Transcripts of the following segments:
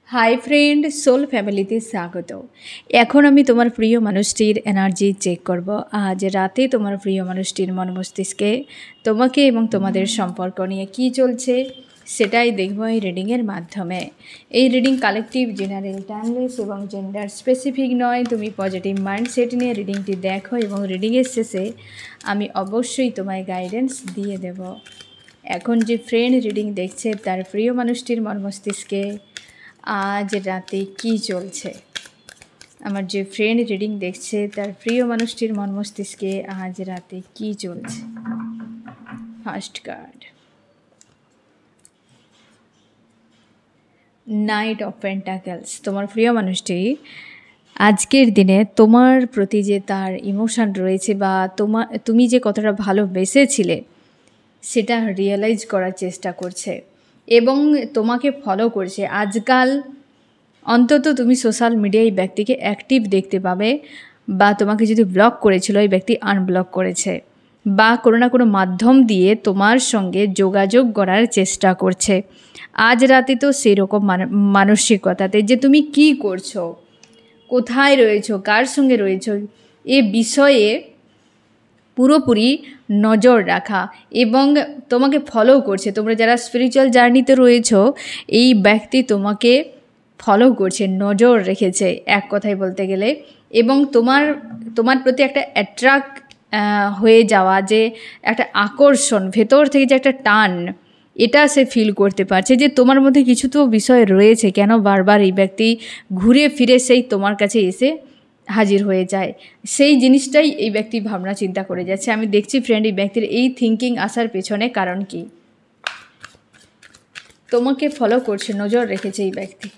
Hi friend, soul ফ্যামিলিতে স্বাগত। এখন আমি তোমার প্রিয় মানুষটির এনার্জি চেক করব। আজ রাতে তোমার প্রিয় মানুষটির মন মস্তিষ্কে তোমাকে এবং তোমাদের সম্পর্ক নিয়ে কী চলছে সেটাই দেখব এই রিডিংয়ের মাধ্যমে। এই রিডিং কালেকটিভ, জেনারেল, টাইমলেস এবং জেন্ডার স্পেসিফিক নয়। তুমি পজিটিভ মাইন্ডসেট নিয়ে রিডিংটি দেখো এবং রিডিংয়ের শেষে আমি অবশ্যই তোমায় গাইডেন্স দিয়ে দেব। এখন যে ফ্রেন্ড রিডিং দেখছে তার প্রিয় মানুষটির মন মস্তিষ্কে আজ রাতে কি চলছে। আমার যে ফ্রেন্ড রিডিং দেখছে তার প্রিয় মানুষটির মন মস্তিষ্কে আজ রাতে কি চলছে। First card, night of pentacles. তোমার প্রিয় মানুষটি আজকের দিনে তোমার প্রতি যে তার ইমোশন রয়েছে বা তুমি যে কতটা ভালোবেসেছিলে সেটা রিয়েলাইজ করার চেষ্টা করছে এবং তোমাকে ফলো করছে। আজকাল অন্তত তুমি সোশ্যাল মিডিয়ায় এই ব্যক্তিকে অ্যাক্টিভ দেখতে পাবে, বা তোমাকে যদি ব্লক করেছিল এই ব্যক্তি আনব্লক করেছে, বা কোনো না কোনো মাধ্যম দিয়ে তোমার সঙ্গে যোগাযোগ করার চেষ্টা করছে। আজ রাতে তো সেরকম মানসিকতাতে যে তুমি কি করছো, কোথায় রয়েছো, কার সঙ্গে রয়েছো, এ বিষয়ে পুরোপুরি নজর রাখা এবং তোমাকে ফলো করছে। তোমরা যারা স্পিরিচুয়াল জার্নিতে রয়েছো এই ব্যক্তি তোমাকে ফলো করছে, নজর রেখেছে এক কথায় বলতে গেলে, এবং তোমার প্রতি একটা অ্যাট্রাক্ট হয়ে যাওয়া, যে একটা আকর্ষণ ভেতর থেকে যে একটা টান, এটা সে ফিল করতে পারছে যে তোমার মধ্যে কিছু তো বিষয় রয়েছে। কেন বারবার এই ব্যক্তি ঘুরে ফিরে সেই তোমার কাছে এসে হাজির হয়ে যায়, সেই জিনিসটাই এই ব্যক্তি ভাবনা চিন্তা করে যাচ্ছে। আমি দেখছি ফ্রেন্ড এই ব্যক্তির এই থিঙ্কিং আসার পেছনে কারণ কি। তোমাকে ফলো করছে, নজর রেখেছে এই ব্যক্তি,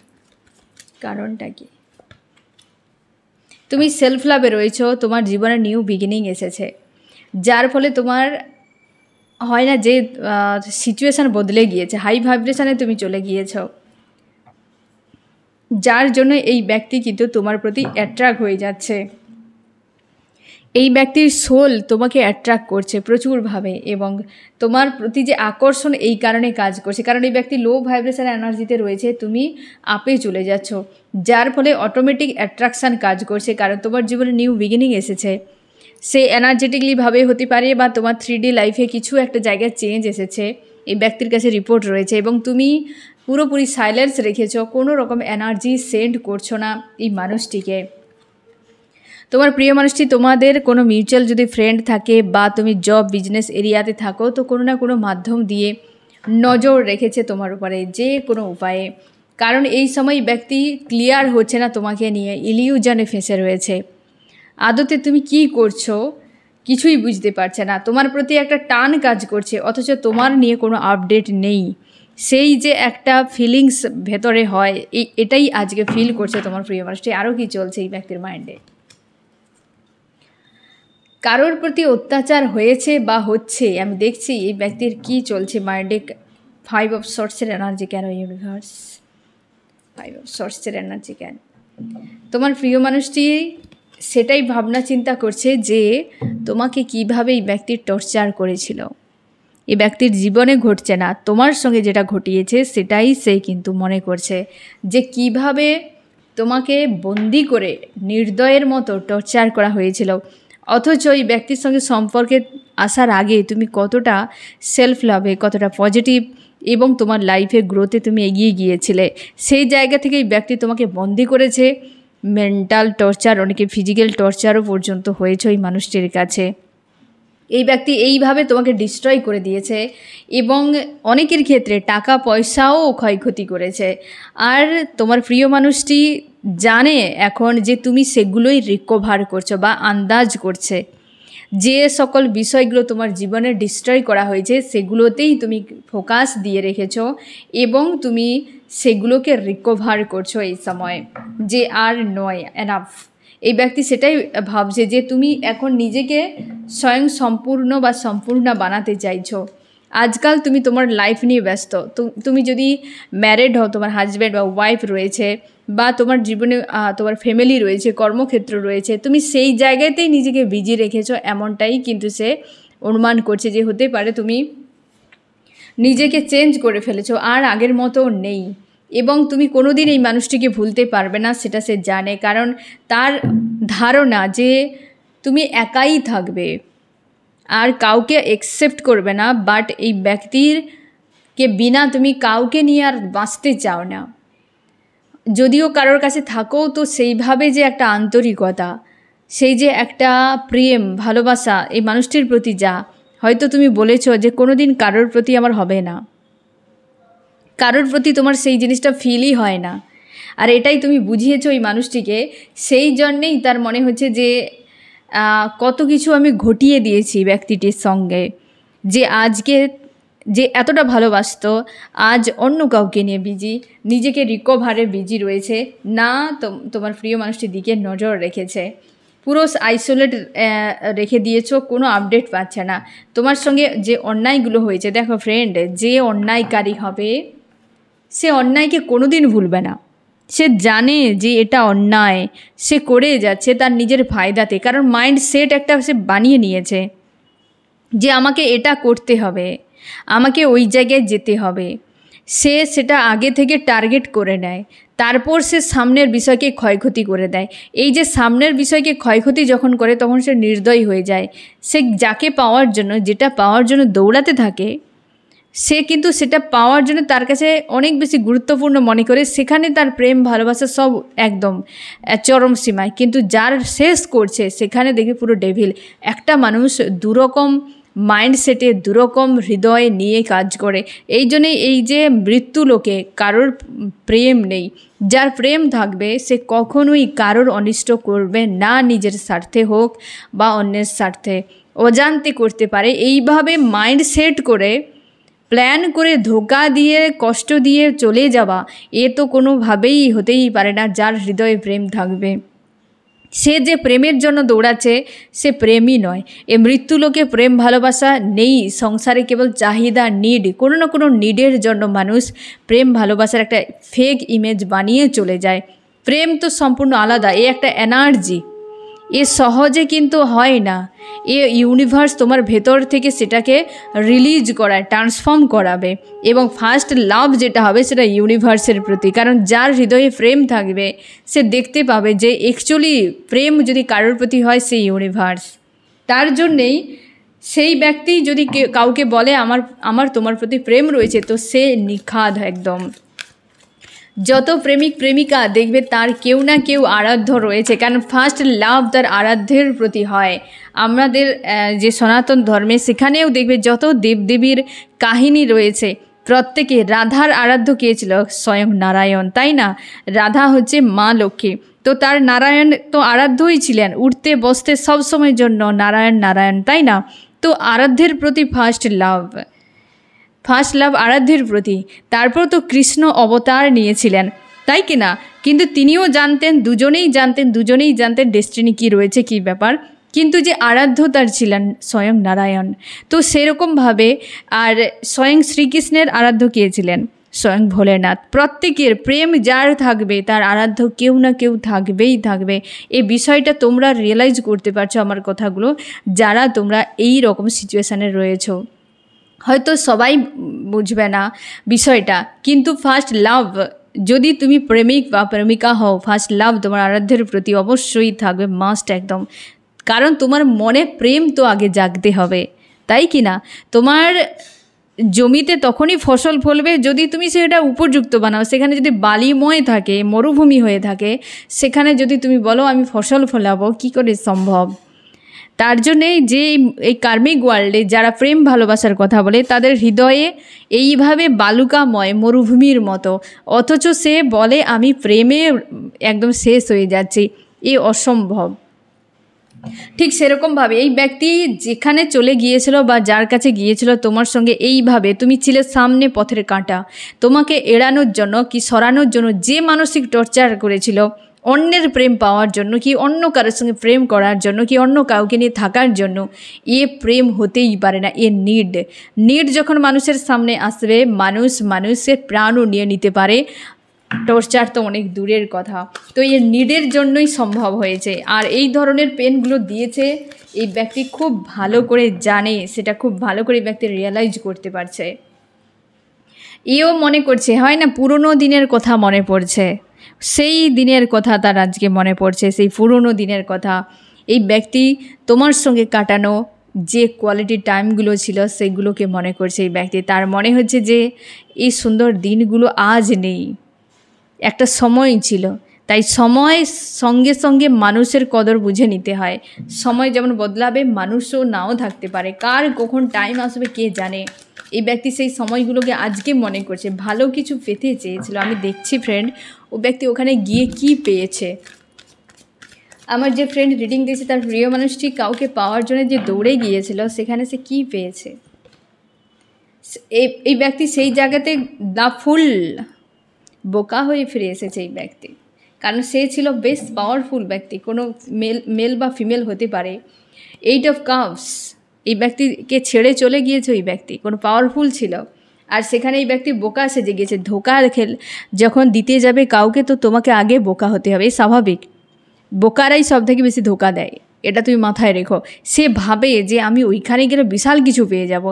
কারণটা কি। তুমি সেলফ লাভে রয়েছো, তোমার জীবনে নিউ বিগিনিং এসেছে, যার ফলে তোমার হয় না যে সিচুয়েশান বদলে গিয়েছে, হাই ভাইব্রেশনে তুমি চলে গিয়েছো, যার জন্য এই ব্যক্তি কিন্তু তোমার প্রতি অ্যাট্রাক্ট হয়ে যাচ্ছে। এই ব্যক্তির সোল তোমাকে অ্যাট্রাক্ট করছে প্রচুরভাবে এবং তোমার প্রতি যে আকর্ষণ এই কারণে কাজ করছে, কারণ এই ব্যক্তি লো ভাইব্রেশন এনার্জিতে রয়েছে, তুমি আপে চলে যাচ্ছ, যার ফলে অটোমেটিক অ্যাট্রাকশান কাজ করছে, কারণ তোমার জীবনে নিউ বিগিনিং এসেছে। সে এনার্জেটিকলিভাবে হতে পারে বা তোমার 3D লাইফে কিছু একটা জায়গায় চেঞ্জ এসেছে, এই ব্যক্তির কাছে রিপোর্ট রয়েছে এবং তুমি পুরোপুরি সাইলেন্স রেখেছো, কোনো রকম এনার্জি সেন্ড করছো না এই মানুষটিকে। তোমার প্রিয় মানুষটি তোমাদের কোনো মিউচুয়াল যদি ফ্রেন্ড থাকে বা তুমি জব বিজনেস এরিয়াতে থাকো, তো কোনো না কোনো মাধ্যম দিয়ে নজর রেখেছে তোমার উপরে যে কোনো উপায়ে, কারণ এই সময় ব্যক্তি ক্লিয়ার হচ্ছে না তোমাকে নিয়ে, ইলিউশনে ফেঁসে রয়েছে। আদতে তুমি কি করছো কিছুই বুঝতে পারছে না, তোমার প্রতি একটা টান কাজ করছে অথচ তোমার নিয়ে কোনো আপডেট নেই। সেই যে একটা ফিলিংস ভেতরে হয়, এটাই আজকে ফিল করছে তোমার প্রিয় মানুষটি। আরও কি চলছে এই ব্যক্তির মাইন্ডে, কারোর প্রতি অত্যাচার হয়েছে বা হচ্ছে, আমি দেখছি এই ব্যক্তির কি চলছে মাইন্ডে। 5 অফ সোর্সের এনার্জি কেন ইউনিভার্স, 5 অফ সোর্সের এনার্জি কেন। তোমার প্রিয় মানুষটি সেটাই ভাবনা চিন্তা করছে যে তোমাকে কিভাবে এই ব্যক্তির টর্চার করেছিল। এই ব্যক্তির জীবনে ঘটছে না, তোমার সঙ্গে যেটা ঘটিয়েছে সেটাই সে কিন্তু মনে করছে, যে কিভাবে তোমাকে বন্দি করে নির্দয়ের মতো টর্চার করা হয়েছিল। অথচ এই ব্যক্তির সঙ্গে সম্পর্কে আসার আগে তুমি কতটা সেলফ লাভে, কতটা পজিটিভ এবং তোমার লাইফে গ্রোথে তুমি এগিয়ে গিয়েছিলে, সেই জায়গা থেকে এই ব্যক্তি তোমাকে বন্দি করেছে। মেন্টাল টর্চার, অনেকে ফিজিক্যাল টর্চারও পর্যন্ত হয়েছে ওই মানুষটির কাছে। এই ব্যক্তি এইভাবে তোমাকে ডিস্ট্রয় করে দিয়েছে এবং অনেকের ক্ষেত্রে টাকা পয়সাও ক্ষয়ক্ষতি করেছে। আর তোমার প্রিয় মানুষটি জানে এখন যে তুমি সেগুলোই রিকভার করছো বা আন্দাজ করছে, যে সকল বিষয়গুলো তোমার জীবনে ডিস্ট্রয় করা হয়েছে সেগুলোতেই তুমি ফোকাস দিয়ে রেখেছো এবং তুমি সেগুলোকে রিকভার করছো এই সময়, যে আর নয়, এনাফ। এই ব্যক্তি সেটাই ভাবছে যে তুমি এখন নিজেকে স্বয়ং সম্পূর্ণ বা সম্পূর্ণা বানাতে চাইছো। আজকাল তুমি তোমার লাইফ নিয়ে ব্যস্ত, তুমি যদি ম্যারিড হও, তোমার হাজব্যান্ড বা ওয়াইফ রয়েছে, বা তোমার জীবনে তোমার ফ্যামিলি রয়েছে, কর্মক্ষেত্র রয়েছে, তুমি সেই জায়গাতেই নিজেকে বিজি রেখেছো, এমনটাই কিন্তু সে অনুমান করছে যে হতে পারে তুমি নিজেকে চেঞ্জ করে ফেলেছো, আর আগের মতো নেই। এবং তুমি কোনোদিন এই মানুষটিকে ভুলতে পারবে না, সেটা সে জানে। কারণ তার ধারণা যে তুমি একাই থাকবে আর কাউকে অ্যাকসেপ্ট করবে না, বাট এই ব্যক্তিরকে বিনা তুমি কাউকে নিয়ে আর বাঁচতে চাও না। যদিও কারোর কাছে থাকো তো সেইভাবে যে একটা আন্তরিকতা, সেই যে একটা প্রেম ভালোবাসা এই মানুষটির প্রতি, যা হয়তো তুমি বলেছো যে কোনো দিন কারোর প্রতি আমার হবে না, কারোর প্রতি তোমার সেই জিনিসটা ফিলই হয় না, আর এটাই তুমি বুঝিয়েছো এই মানুষটিকে। সেই জন্যেই তার মনে হচ্ছে যে কত কিছু আমি ঘটিয়ে দিয়েছি ব্যক্তিটির সঙ্গে, যে আজকে যে এতটা ভালোবাসতো আজ অন্য কাউকে নিয়ে বিজি, নিজেকে রিকভারে বিজি রয়েছে, না তোমার প্রিয় মানুষটির দিকে নজর রেখেছে, পুরো আইসোলেট রেখে দিয়েছো, কোনো আপডেট পাচ্ছে না। তোমার সঙ্গে যে অন্যায়গুলো হয়েছে, দেখো ফ্রেন্ড, যে অন্যায়কারী হবে সে অন্যায়কে কোনোদিন ভুলবে না। সে জানে যে এটা অন্যায়, সে করে যাচ্ছে তার নিজের ফায়দাতে, কারণ মাইন্ডসেট একটা সে বানিয়ে নিয়েছে যে আমাকে এটা করতে হবে, আমাকে ওই জায়গায় যেতে হবে। সে সেটা আগে থেকে টার্গেট করে নেয়, তারপর সে সামনের বিষয়কে ক্ষয়ক্ষতি করে দেয়। এই যে সামনের বিষয়কে ক্ষয়ক্ষতি যখন করে তখন সে নির্দয় হয়ে যায়। সে যাকে পাওয়ার জন্য, যেটা পাওয়ার জন্য দৌড়াতে থাকে, সে কিন্তু সেটা পাওয়ার জন্য তার কাছে অনেক বেশি গুরুত্বপূর্ণ মনে করে, সেখানে তার প্রেম ভালোবাসা সব একদম চরম সীমায়। কিন্তু যার শেষ করছে সেখানে দেখি পুরো ডেভিল। একটা মানুষ দুরকম মাইন্ডসেটে, দুরকম হৃদয় নিয়ে কাজ করে। এই জন্যেই এই যে মৃত্যু লোকে কারোর প্রেম নেই, যার প্রেম থাকবে সে কখনোই কারোর অনিষ্ট করবে না, নিজের স্বার্থে হোক বা অন্যের স্বার্থে, অজান্তে করতে পারে। এইভাবে মাইন্ডসেট করে প্ল্যান করে ধোকা দিয়ে কষ্ট দিয়ে চলে যাওয়া, এ তো কোনোভাবেই হতেই পারে না যার হৃদয়ে প্রেম থাকবে। সে যে প্রেমের জন্য দৌড়াচ্ছে সে প্রেমই নয়। এ মৃত্যুলোকে প্রেম ভালোবাসা নেই সংসারে, কেবল চাহিদা, নিড, কোনো না কোনো নিডের জন্য মানুষ প্রেম ভালোবাসার একটা ফেক ইমেজ বানিয়ে চলে যায়। প্রেম তো সম্পূর্ণ আলাদা, এ একটা এনার্জি, এ সহজে কিন্তু হয় না। এ ইউনিভার্স তোমার ভেতর থেকে সেটাকে রিলিজ করায়, ট্রান্সফর্ম করাবে। এবং ফার্স্ট লাভ যেটা হবে সেটা ইউনিভার্সের প্রতি, কারণ যার হৃদয়ে প্রেম থাকবে সে দেখতে পাবে যে অ্যাকচুয়ালি প্রেম যদি কারোর প্রতি হয় সেই ইউনিভার্স। তার জন্যেই সেই ব্যক্তি যদি কাউকে বলে আমার তোমার প্রতি প্রেম রয়েছে, তো সে নিখাদ একদম। যত প্রেমিক প্রেমিকা দেখবে তার কেউ না কেউ আরাধ্য রয়েছে, কারণ ফার্স্ট লাভ তার আরাধ্যের প্রতি হয়। আমাদের যে সনাতন ধর্মে সেখানেও দেখবে যত দেবদেবীর কাহিনী রয়েছে, প্রত্যেকে রাধার আরাধ্য কে ছিল? স্বয়ং নারায়ণ, তাই না? রাধা হচ্ছে মা লক্ষ্মী, তো তার নারায়ণ তো আরাধ্যই ছিলেন, উঠতে বসতে সব সময়ের জন্য নারায়ণ নারায়ণ, তাই না? তো আরাধ্যের প্রতি ফার্স্ট লাভ আরাধ্যের প্রতি। তারপর তো কৃষ্ণ অবতার নিয়েছিলেন, তাই কি না? কিন্তু তিনিও জানতেন, দুজনেই জানতেন ডেস্টিনি কী রয়েছে, কী ব্যাপার, কিন্তু যে আরাধ্য তার ছিলেন স্বয়ং নারায়ণ। তো সেরকমভাবে আর স্বয়ং শ্রীকৃষ্ণের আরাধ্য কে ছিলেন? স্বয়ং ভোলেনাথ। প্রত্যেকের প্রেম যার থাকবে তার আরাধ্য কেউ না কেউ থাকবেই থাকবে। এই বিষয়টা তোমরা রিয়েলাইজ করতে পারছো আমার কথাগুলো, যারা তোমরা এই রকম সিচুয়েশানে রয়েছো। হয়তো সবাই বুঝবে না বিষয়টা, কিন্তু ফার্স্ট লাভ, যদি তুমি প্রেমিক বা প্রেমিকা হও, ফার্স্ট লাভ তোমার আরাধ্যের প্রতি অবশ্যই থাকবে, মাস্ট একদম। কারণ তোমার মনে প্রেম তো আগে জাগতে হবে, তাই কি না? তোমার জমিতে তখনই ফসল ফলবে যদি তুমি সেটা উপযুক্ত বানাও। সেখানে যদি বালিময় থাকে, মরুভূমি হয়ে থাকে, সেখানে যদি তুমি বলো আমি ফসল ফলাবো, কী করে সম্ভব? তার জন্যে যে এই কার্মিক ওয়ার্ল্ডে যারা প্রেম ভালোবাসার কথা বলে তাদের হৃদয়ে এইভাবে বালুকাময় মরুভূমির মতো, অথচ সে বলে আমি প্রেমে একদম শেষ হয়ে যাচ্ছি, এ অসম্ভব। ঠিক সেরকমভাবে এই ব্যক্তি যেখানে চলে গিয়েছিল বা যার কাছে গিয়েছিল তোমার সঙ্গে এইভাবে, তুমি ছিলে সামনে পথের কাঁটা, তোমাকে এড়ানোর জন্য কি সরানোর জন্য যে মানসিক টর্চার করেছিল, অন্যের প্রেম পাওয়ার জন্য কি অন্য কারোর সঙ্গে প্রেম করার জন্য কি অন্য কাউকে নিয়ে থাকার জন্য, এ প্রেম হতেই পারে না। এ নিড যখন মানুষের সামনে আসবে, মানুষের প্রাণও নিয়ে নিতে পারে, টর্চার তো অনেক দূরের কথা। তো এই নিডের জন্যই সম্ভব হয়েছে। আর এই ধরনের পেনগুলো দিয়েছে এই ব্যক্তি খুব ভালো করে জানে, সেটা খুব ভালো করে ব্যক্তি রিয়েলাইজ করতে পারছে। এও মনে করছে, হয় না পুরনো দিনের কথা মনে পড়ছে, সেই দিনের কথা তার আজকে মনে পড়ছে, সেই পুরনো দিনের কথা। এই ব্যক্তি তোমার সঙ্গে কাটানো যে কোয়ালিটি টাইমগুলো ছিল সেগুলোকে মনে করছে এই ব্যক্তি। তার মনে হচ্ছে যে এই সুন্দর দিনগুলো আজ নেই, একটা সময় ছিল। তাই সময় সঙ্গে সঙ্গে মানুষের কদর বুঝে নিতে হয়। সময় যেমন বদলাবে, মানুষও নাও থাকতে পারে, কার কখন টাইম আসবে কে জানে। এই ব্যক্তি সেই সময়গুলোকে আজকে মনে করছে, ভালো কিছু পেতে চেয়েছিল। আমি দেখছি ফ্রেন্ড, ও ব্যক্তি ওখানে গিয়ে কি পেয়েছে। আমার যে ফ্রেন্ড রিডিং দিয়েছে তার প্রিয় মানুষটি কাউকে পাওয়ার জন্য যে দৌড়ে গিয়েছিল, সেখানে সে কি পেয়েছে। এই ব্যক্তি সেই জায়গাতে ফুল বোকা হয়ে ফিরে এসেছে এই ব্যক্তি, কারণ সে ছিল বেশ পাওয়ারফুল ব্যক্তি, কোনো মেল বা ফিমেল হতে পারে। 8 অফ কাপস, এই ব্যক্তিকে ছেড়ে চলে গিয়েছে ওই ব্যক্তি, কোনো পাওয়ারফুল ছিল, আর সেখানে এই ব্যক্তি বোকা সেজে গিয়েছে। ধোকা যখন দিতে যাবে কাউকে, তো তোমাকে আগে বোকা হতে হবে, স্বাভাবিক। বোকারাই সব থেকে বেশি ধোকা দেয়, এটা তুমি মাথায় রেখো। সে ভাবে যে আমি ওইখানে গেলে বিশাল কিছু পেয়ে যাব।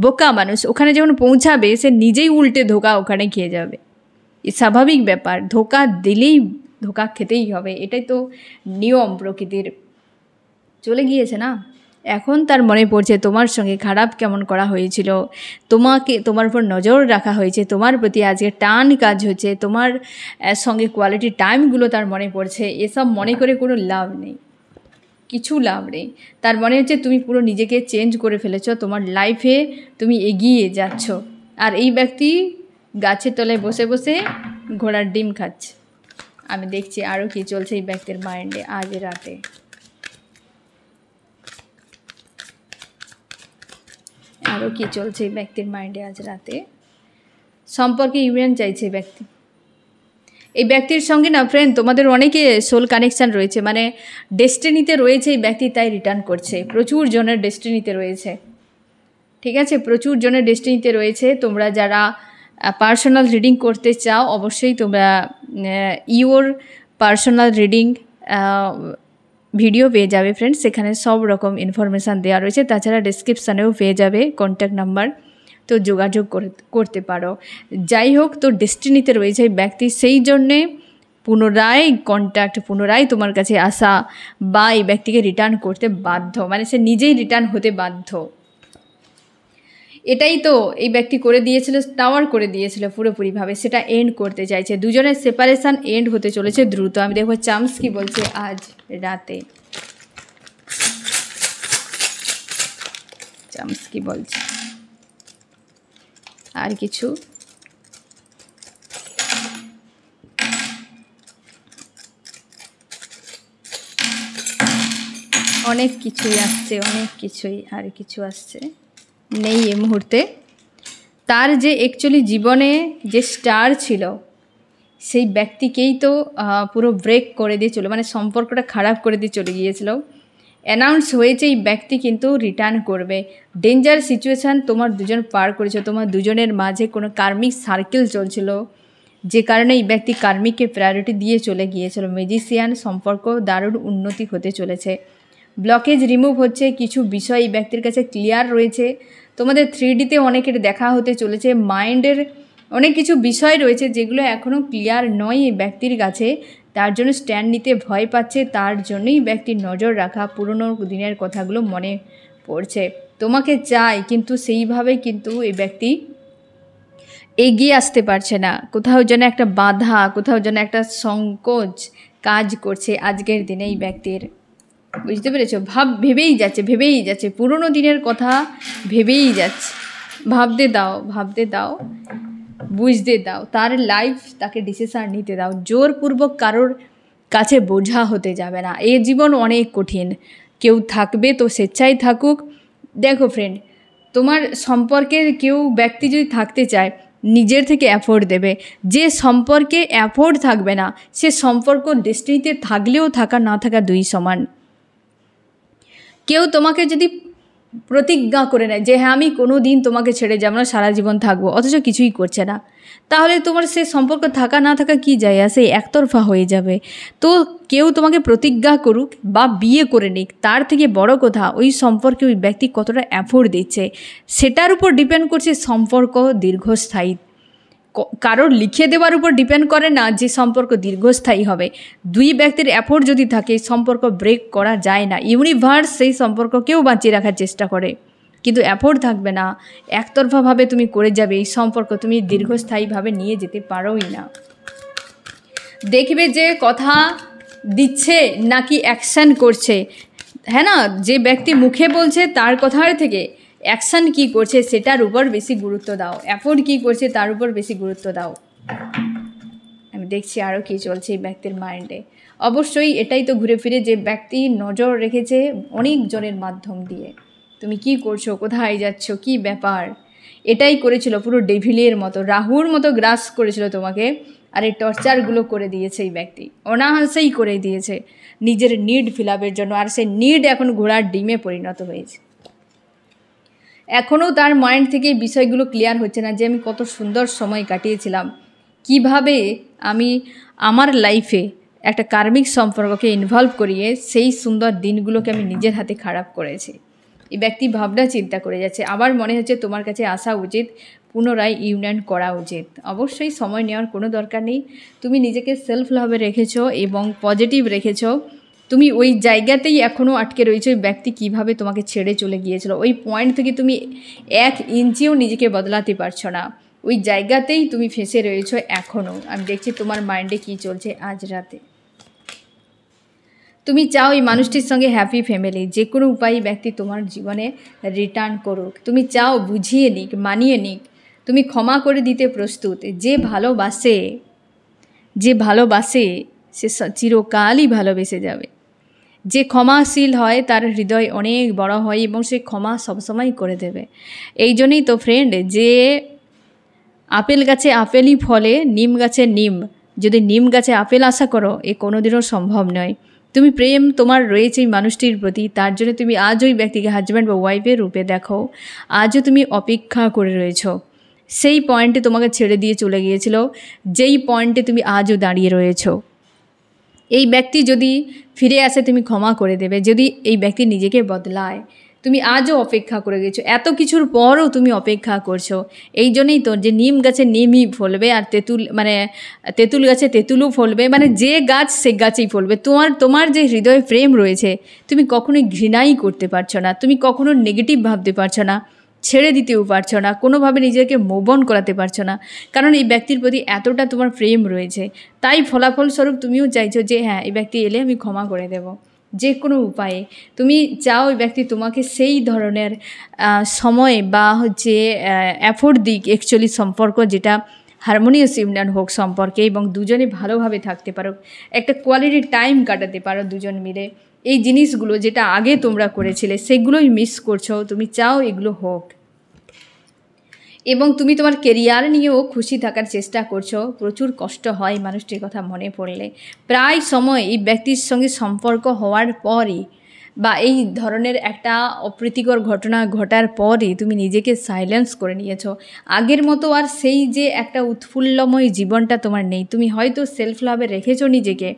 বোকা মানুষ ওখানে যখন পৌঁছাবে সে নিজেই উল্টে ধোকা ওখানে খেয়ে যাবে। স্বাভাবিক ব্যাপার, ধোকা দিলেই ধোকা খেতেই হবে, এটাই তো নিয়ম প্রকৃতির। চলে গিয়েছে না, এখন তার মনে পড়ছে তোমার সঙ্গে খারাপ কেমন করা হয়েছিল, তোমার উপর নজর রাখা হয়েছে, তোমার প্রতি আজকে টান কাজ হচ্ছে, তোমার সঙ্গে কোয়ালিটি টাইমগুলো তার মনে পড়ছে। এসব মনে করে কোনো লাভ নেই, কিছু লাভ নেই। তার মনে হচ্ছে তুমি পুরো নিজেকে চেঞ্জ করে ফেলেছ, তোমার লাইফে তুমি এগিয়ে যাচ্ছ। আর এই ব্যক্তি গাছের তলায় বসে বসে ঘোড়ার ডিম খাচ্ছে। আমি দেখছি আরও কি চলছে এই ব্যক্তির মাইন্ডে আজ রাতে। আরও কি চলছে এই ব্যক্তির মাইন্ডে আজ রাতে। সম্পর্কে ইউনিয়ন চাইছে ব্যক্তি। এই ব্যক্তির সঙ্গে না ফ্রেন্ড তোমাদের অনেকে সোল কানেকশান রয়েছে, মানে ডেস্টিনিতে রয়েছে এই ব্যক্তি, তাই রিটার্ন করছে। প্রচুর জনের ডেস্টিনিতে রয়েছে, ঠিক আছে, প্রচুর জনের ডেস্টিনিতে রয়েছে। তোমরা যারা পার্সোনাল রিডিং করতে চাও অবশ্যই তোমরা ইওর পার্সোনাল রিডিং ভিডিও পেয়ে যাবে ফ্রেন্ডস, সেখানে সব রকম ইনফরমেশান দেওয়া রয়েছে। তাছাড়া ডেসক্রিপশানেও পেয়ে যাবে কন্ট্যাক্ট নাম্বার, তো যোগাযোগ করতে পারো। যাই হোক, তো ডেস্টিনিতে রয়েছে এই ব্যক্তি, সেই জন্যে পুনরায় তোমার কাছে আসা বা এই ব্যক্তিকে রিটার্ন করতে বাধ্য, মানে সে নিজেই রিটার্ন হতে বাধ্য। এটাই তো এই ব্যক্তি করে দিয়েছিল, টাওয়ার করে দিয়েছিল পুরোপুরিভাবে, সেটা এন্ড করতে চাইছে। দুজনের সেপারেশন এন্ড হতে চলেছে দ্রুত। আমি দেখবো চামস কি বলছে আজ রাতে, চামস কি বলছে। আর কিছু অনেক কিছুই আসছে, অনেক কিছুই, আর কিছু আসছে নেই এই মুহূর্তে। তার যে অ্যাকচুয়ালি জীবনে যে স্টার ছিল সেই ব্যক্তিকেই তো পুরো ব্রেক করে দিয়ে চলো, মানে সম্পর্কটা খারাপ করে দিয়ে চলে গিয়েছিল। অ্যানাউন্স হয়েছে এই ব্যক্তি কিন্তু রিটার্ন করবে। ডেঞ্জার সিচুয়েশান তোমার দুজন পার করেছো, তোমার দুজনের মাঝে কোনো কার্মিক সার্কেল চলছিল, যে কারণে এই ব্যক্তি কার্মিককে প্রায়োরিটি দিয়ে চলে গিয়েছিল। ম্যাজিশিয়ান সম্পর্ক দারুণ উন্নতি হতে চলেছে, ব্লকেজ রিমুভ হচ্ছে, কিছু বিষয় এই ব্যক্তির কাছে ক্লিয়ার রয়েছে। তোমাদের 3Dতে অনেকের দেখা হতে চলেছে, মাইন্ডের অনেক কিছু বিষয় রয়েছে যেগুলো এখনও ক্লিয়ার নয় এই ব্যক্তির কাছে, তার জন্য স্ট্যান্ড নিতে ভয় পাচ্ছে। তার জন্যই ব্যক্তির নজর রাখা, পুরনো দিনের কথাগুলো মনে পড়ছে। তোমাকে চাই কিন্তু সেইভাবে কিন্তু এই ব্যক্তি এগিয়ে আসতে পারছে না, কোথাও যেন একটা বাধা, কোথাও যেন একটা সংকোচ কাজ করছে আজকের দিনে এই ব্যক্তির। বুঝতে পেরেছো? ভেবেই যাচ্ছে পুরনো দিনের কথা, ভেবেই যাচ্ছে। ভাবতে দাও, বুঝতে দাও, তার লাইফ তাকে ডিসিশন নিতে দাও। জোরপূর্বক কারোর কাছে বোঝা হতে যাবে না, এই জীবন অনেক কঠিন। কেউ থাকবে তো স্বেচ্ছায় থাকুক। দেখো ফ্রেন্ড, তোমার সম্পর্কের কেউ ব্যক্তি যদি থাকতে চায় নিজের থেকে এফোর্ট দেবে। যে সম্পর্কে এফোর্ট থাকবে না সে সম্পর্ক ডেস্টিনিতে থাকলেও থাকা না থাকা দুই সমান। কেউ তোমাকে যদি প্রতিজ্ঞা করে নেয় যে হ্যাঁ আমি কোনো দিন তোমাকে ছেড়ে যাব না, সারা জীবন থাকবো, অথচ কিছুই করছে না, তাহলে তোমার সে সম্পর্ক থাকা না থাকা কী যায় আসে, একতরফা হয়ে যাবে। তো কেউ তোমাকে প্রতিজ্ঞা করুক বা বিয়ে করে নিক, তার থেকে বড় কথা ওই সম্পর্কে ওই ব্যক্তি কতটা এফোর্ট দিচ্ছে, সেটার উপর ডিপেন্ড করছে সম্পর্ক দীর্ঘস্থায়ী কারোর লিখে দেওয়ার উপর ডিপেন্ড করে না যে সম্পর্ক দীর্ঘস্থায়ী হবে। দুই ব্যক্তির এফোর্ট যদি থাকে সম্পর্ক ব্রেক করা যায় না। ইউনিভার্স সেই সম্পর্ককেও বাঁচিয়ে রাখার চেষ্টা করে, কিন্তু এফোর্ট থাকবে না, একতরফাভাবে তুমি করে যাবে, এই সম্পর্ক তুমি দীর্ঘস্থায়ীভাবে নিয়ে যেতে পারোই না। দেখবে যে কথা দিচ্ছে নাকি অ্যাকশান করছে, হ্যাঁ না, যে ব্যক্তি মুখে বলছে তার কথার থেকে অ্যাকশান কী করছে সেটার উপর বেশি গুরুত্ব দাও, এফোর্ট কী করছে তার উপর বেশি গুরুত্ব দাও। আমি দেখছি আরও কী চলছে এই ব্যক্তির মাইন্ডে। অবশ্যই এটাই তো ঘুরে ফিরে যে ব্যক্তি নজর রেখেছে অনেক জনের মাধ্যম দিয়ে, তুমি কি করছো, কোথায় যাচ্ছ, কি ব্যাপার, এটাই করেছিল পুরো ডেভিলের মতো, রাহুর মতো গ্রাস করেছিল তোমাকে। আর এই টর্চারগুলো করে দিয়েছে এই ব্যক্তি, অনায়াসেই করে দিয়েছে নিজের নিড ফিল আপের জন্য। আর সেই নিড এখন ঘোড়ার ডিমে পরিণত হয়েছে। এখনও তার মাইন্ড থেকে এই বিষয়গুলো ক্লিয়ার হচ্ছে না যে আমি কত সুন্দর সময় কাটিয়েছিলাম, কিভাবে আমি আমার লাইফে একটা কার্মিক সম্পর্ককে ইনভলভ করিয়ে সেই সুন্দর দিনগুলোকে আমি নিজের হাতে খারাপ করেছি। এই ব্যক্তি ভাবনা চিন্তা করে যাচ্ছে। আবার মনে হচ্ছে তোমার কাছে আসা উচিত, পুনরায় ইউনিয়ন করা উচিত। অবশ্যই সময় নেওয়ার কোনো দরকার নেই। তুমি নিজেকে সেলফ লাভে রেখেছো এবং পজিটিভ রেখেছো। তুমি ওই জায়গাতেই এখনও আটকে রয়েছো। ওই ব্যক্তি কীভাবে তোমাকে ছেড়ে চলে গিয়েছিল, ওই পয়েন্ট থেকে তুমি 1 ইঞ্চিও নিজেকে বদলাতে পারছো না, ওই জায়গাতেই তুমি ফেঁসে রয়েছো এখনও। আমি দেখছি তোমার মাইন্ডে কী চলছে আজ রাতে। তুমি চাও এই মানুষটির সঙ্গে হ্যাপি ফ্যামিলি, যে কোনো উপায়ে ব্যক্তি তোমার জীবনে রিটার্ন করুক। তুমি চাও বুঝিয়ে নিক, মানিয়ে নিক, তুমি ক্ষমা করে দিতে প্রস্তুত। যে ভালোবাসে সে চিরকালই ভালোবেসে যাবে। যে ক্ষমাশীল হয় তার হৃদয় অনেক বড় হয় এবং সে ক্ষমা সবসময় করে দেবে। এই জন্যই তো ফ্রেন্ড, যে আপেল গাছে আপেলই ফলে, নিম গাছে নিম, যদি নিম গাছে আপেল আশা করো এ কোনোদিনও সম্ভব নয়। তুমি প্রেম তোমার রয়েছে এই মানুষটির প্রতি, তার জন্য তুমি আজ ওই ব্যক্তিকে হাজব্যান্ড বা ওয়াইফের রূপে দেখো। আজও তুমি অপেক্ষা করে রয়েছো সেই পয়েন্টে তোমাকে ছেড়ে দিয়ে চলে গিয়েছিল, যেই পয়েন্টে তুমি আজও দাঁড়িয়ে রয়েছো। এই ব্যক্তি যদি ফিরে আসে তুমি ক্ষমা করে দেবে, যদি এই ব্যক্তি নিজেকে বদলায়। তুমি আজও অপেক্ষা করে গেছো, এত কিছুর পরও তুমি অপেক্ষা করছো। এই জন্যই তো যে নিম গাছে নিমই ফলবে, আর তেঁতুল গাছে তেঁতুলও ফলবে, মানে যে গাছ সে গাছেই ফলবে। তোমার যে হৃদয় প্রেম রয়েছে তুমি কখনোই ঘৃণাই করতে পারছো না, তুমি কখনো নেগেটিভ ভাবতে পারছো না, ছেড়ে দিতেও পারছো না, কোনোভাবে নিজেকে মুভ অন করাতে পারছো না, কারণ এই ব্যক্তির প্রতি এতটা তোমার প্রেম রয়েছে। তাই ফলাফলস্বরূপ তুমিও চাইছো যে হ্যাঁ এই ব্যক্তি এলে আমি ক্ষমা করে দেব যে কোনো উপায়ে। তুমি চাও ওই ব্যক্তি তোমাকে সেই ধরনের সময় বা এফোর্ট দিক অ্যাকচুয়ালি সম্পর্ক, যেটা হারমোনিয়াস ইউনিয়ন হোক সম্পর্কে, এবং দুজনে ভালোভাবে থাকতে পারো, একটা কোয়ালিটি টাইম কাটাতে পারো দুজন মিলে। এই জিনিসগুলো যেটা আগে তোমরা করেছিলে সেগুলোই মিস করছো, তুমি চাও এগুলো হোক। এবং তুমি তোমার কেরিয়ার নিয়েও খুশি থাকার চেষ্টা করছো। প্রচুর কষ্ট হয় মানুষটির কথা মনে পড়লে। প্রায় সময় এই ব্যক্তির সঙ্গে সম্পর্ক হওয়ার পরই বা এই ধরনের একটা অপ্রীতিকর ঘটনা ঘটার পরই তুমি নিজেকে সাইলেন্স করে নিয়েছো। আগের মতো আর সেই যে একটা উৎফুল্লময় জীবনটা তোমার নেই। তুমি হয়তো সেলফ লাভে রেখেছো নিজেকে,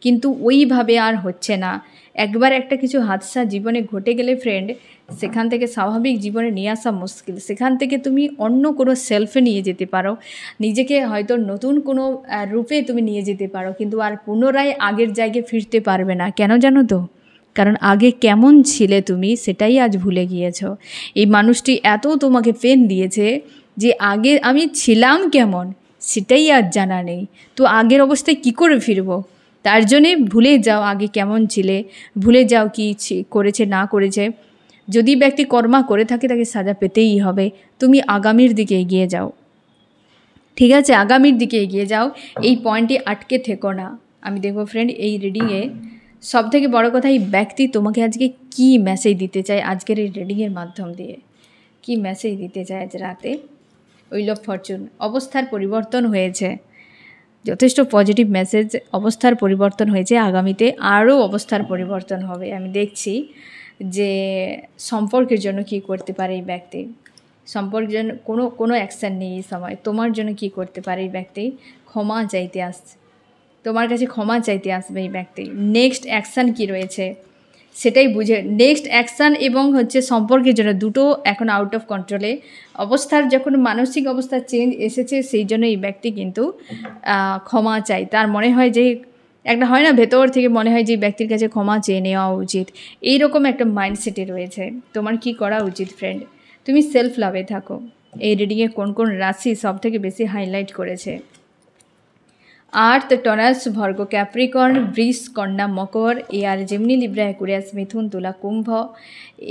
কিন্তু ওইভাবে আর হচ্ছে না। একবার একটা কিছু হাদসা জীবনে ঘটে গেলে ফ্রেন্ড, সেখান থেকে স্বাভাবিক জীবনে নিয়ে আসা মুশকিল। সেখান থেকে তুমি অন্য কোনো সেলফে নিয়ে যেতে পারো, নিজেকে হয়তো নতুন কোনো রূপে তুমি নিয়ে যেতে পারো, কিন্তু আর পুনরায় আগের জায়গায় ফিরতে পারবে না। কেন জানো তো? কারণ আগে কেমন ছিলে তুমি সেটাই আজ ভুলে গিয়েছো। এই মানুষটি এত তোমাকে পেন দিয়েছে যে আগে আমি ছিলাম কেমন সেটাই আজ জানা নেই। তো আগের অবস্থায় কি করে ফিরবো? তার জন্যে ভুলে যাও আগে কেমন ছিলে, ভুলে যাও কি করেছে না করেছে। যদি ব্যক্তি কর্মা করে থাকে তাকে সাজা পেতেই হবে। তুমি আগামীর দিকে এগিয়ে যাও, ঠিক আছে? আগামীর দিকে এগিয়ে যাও, এই পয়েন্টে আটকে থেকো না। আমি দেখবো ফ্রেন্ড এই রিডিংয়ে সবথেকে বড় কথা, এই ব্যক্তি তোমাকে আজকে কি মেসেজ দিতে চায় আজকের এই রিডিংয়ের মাধ্যম দিয়ে, কি মেসেজ দিতে চায় আজ রাতে। হুইল অফ ফরচুন, অবস্থার পরিবর্তন হয়েছে, যথেষ্ট পজিটিভ মেসেজ। অবস্থার পরিবর্তন হয়েছে, আগামীতে আরও অবস্থার পরিবর্তন হবে। আমি দেখছি যে সম্পর্কের জন্য কি করতে পারে এই ব্যক্তি, সম্পর্কের জন্য কোনো অ্যাকশান নেই এই সময়। তোমার জন্য কি করতে পারে এই ব্যক্তি? ক্ষমা চাইতে আসছে, তোমার কাছে ক্ষমা চাইতে আসবে এই ব্যক্তি। নেক্সট অ্যাকশান কি রয়েছে সেটাই বুঝে নেক্সট অ্যাকশান এবং হচ্ছে সম্পর্কের জন্য দুটো এখন আউট অফ কন্ট্রোলে অবস্থার, যখন মানসিক অবস্থার চেঞ্জ এসেছে সেই জন্য এই ব্যক্তি কিন্তু ক্ষমা চাই। তার মনে হয় যে একটা হয় না, ভেতর থেকে মনে হয় যে ব্যক্তির কাছে ক্ষমা চেয়ে নেওয়া উচিত, এইরকম একটা মাইন্ডসেটে রয়েছে। তোমার কি করা উচিত ফ্রেন্ড? তুমি সেলফ লাভে থাকো। এই রিডিংয়ে কোন কোন রাশি সব থেকে বেশি হাইলাইট করেছে? আর্থ, টনাস, ভর্গ, ক্যাপ্রিকর্ন, বৃষ, কন্যা, মকর, এয়ার, জেমিনি, লিব্রা, অ্যাকুয়ারিয়াস, মিথুন, তুলা, কুম্ভ,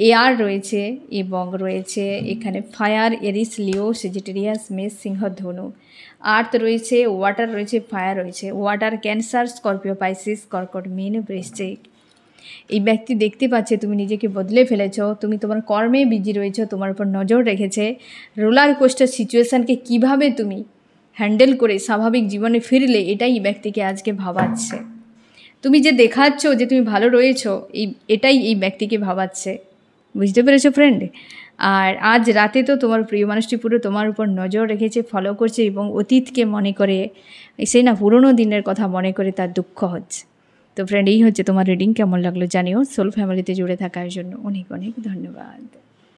এয়ার রয়েছে এবং রয়েছে এখানে ফায়ার, এরিস, লিও, সেজিটেরিয়াস, মেষ, সিংহ, ধনু। আর্থ রয়েছে, ওয়াটার রয়েছে, ফায়ার রয়েছে। ওয়াটার ক্যান্সার, স্করপিও, পাইসিস, কর্কট, মীন, বৃশ্চিক। এই ব্যক্তি দেখতে পাচ্ছে তুমি নিজেকে বদলে ফেলেছো, তুমি তোমার কর্মে বিজি রয়েছো, তোমার উপর নজর রেখেছে। রোলার কোস্টার সিচুয়েশানকে কীভাবে তুমি হ্যান্ডেল করে স্বাভাবিক জীবনে ফিরলে, এটাই এই ব্যক্তিকে আজকে ভাবাচ্ছে। তুমি যে দেখাচ্ছ যে তুমি ভালো রয়েছো, এটাই এই ব্যক্তিকে ভাবাচ্ছে। বুঝতে পেরেছো ফ্রেন্ড? আর আজ রাতে তো তোমার প্রিয় মানুষটি পুরো তোমার উপর নজর রেখেছে, ফলো করছে এবং অতীতকে মনে করে, সেই না পুরনো দিনের কথা মনে করে তার দুঃখ হচ্ছে। তো ফ্রেন্ড, এই হচ্ছে তোমার রিডিং। কেমন লাগলো জানিও। সোল ফ্যামিলিতে জুড়ে থাকার জন্য অনেক অনেক ধন্যবাদ।